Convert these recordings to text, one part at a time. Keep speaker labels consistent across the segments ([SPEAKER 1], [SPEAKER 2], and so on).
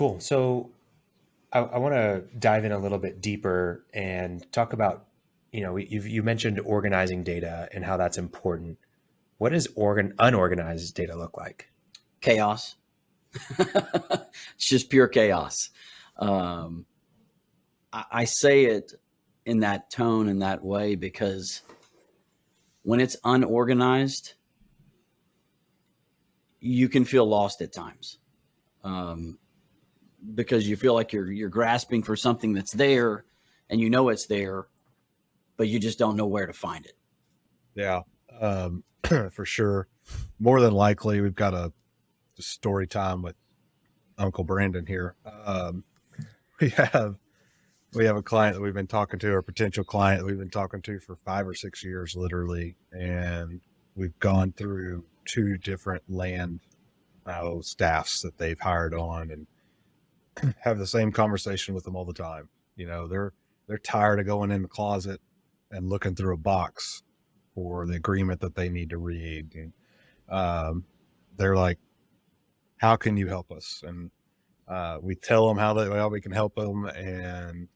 [SPEAKER 1] Cool. So I want to dive in a little bit deeper and talk about, you mentioned organizing data and how that's important. What does unorganized data look like?
[SPEAKER 2] Chaos. It's just pure chaos. Um, I say it in that tone, in that way, because when it's unorganized, you can feel lost at times, um, because you feel like you're grasping for something that's there, and you know it's there, but you just don't know where to find it.
[SPEAKER 3] Yeah, for sure. More than likely, we've got a story time with Uncle Brandon here. We have we have a client that we've been talking to, or a potential client that we've been talking to for 5 or 6 years, literally, and we've gone through two different land staffs that they've hired on, and have the same conversation with them all the time. They're tired of going in the closet and looking through a box for the agreement that they need to read. And they're like, "How can you help us?" And we tell them how we can help them, and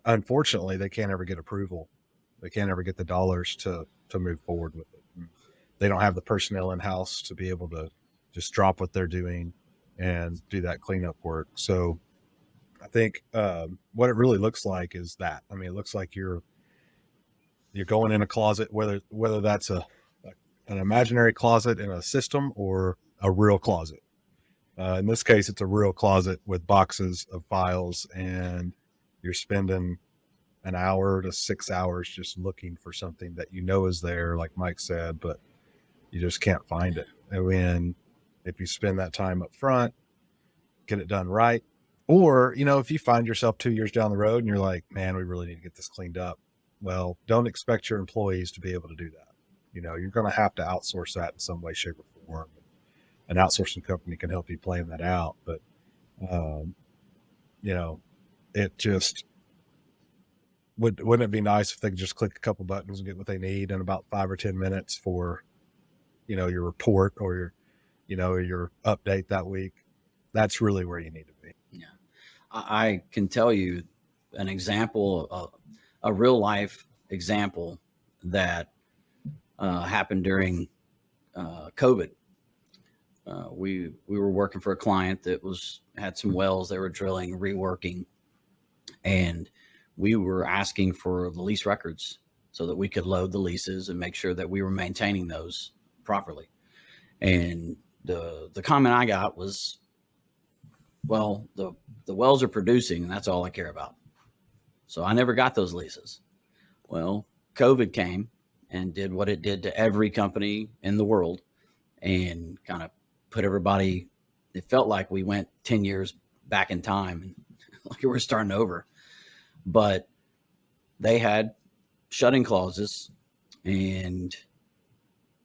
[SPEAKER 3] unfortunately, they can't ever get approval. They can't ever get the dollars to move forward with it. And they don't have the personnel in house to be able to just drop what they're doing and do that cleanup work. So I think what it really looks like is that. I mean, it looks like you're going in a closet, whether that's an imaginary closet in a system or a real closet. In this case, it's a real closet with boxes of files, and you're spending an hour to 6 hours just looking for something that is there, like Mike said, but you just can't find it. And when if you spend that time up front, get it done right, or if you find yourself 2 years down the road and you're like, man, we really need to get this cleaned up. Well, don't expect your employees to be able to do that. You're going to have to outsource that in some way, shape, or form. An outsourcing company can help you plan that out, but um, it just wouldn't it be nice if they could just click a couple buttons and get what they need in about 5 or 10 minutes for your report, or your update that week. That's really where you need to be.
[SPEAKER 2] Yeah, I can tell you an example, a real life example that happened during COVID. We were working for a client that had some wells they were drilling, reworking, and we were asking for the lease records so that we could load the leases and make sure that we were maintaining those properly. And the comment I got was, well, the wells are producing, and that's all I care about. So I never got those leases. Well, COVID came and did what it did to every company in the world, and kind of put everybody, it felt like we went 10 years back in time, and like we were starting over. But they had shut-in clauses, and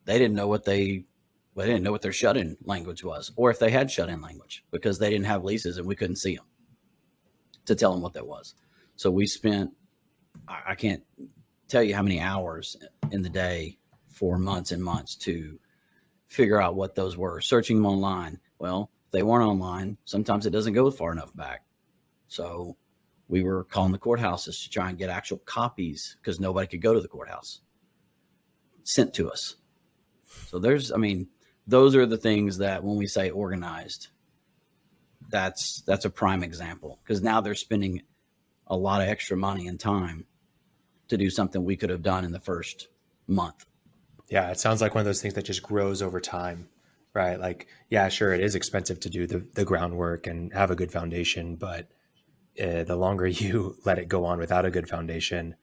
[SPEAKER 2] they didn't know what their shut-in language was, or if they had shut-in language, because they didn't have leases and we couldn't see them to tell them what that was. So we spent, I can't tell you how many hours in the day for months and months to figure out what those were, searching them online. Well, if they weren't online, sometimes it doesn't go far enough back. So we were calling the courthouses to try and get actual copies, because nobody could go to the courthouse, sent to us. So those are the things that when we say organized, that's a prime example, because now they're spending a lot of extra money and time to do something we could have done in the first month.
[SPEAKER 1] Yeah, it sounds like one of those things that just grows over time, right? Like, yeah, sure, it is expensive to do the groundwork and have a good foundation, but the longer you let it go on without a good foundation,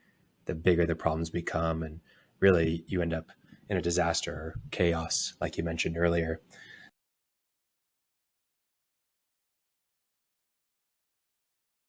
[SPEAKER 1] the bigger the problems become, and really you end up in a disaster or chaos, like you mentioned earlier.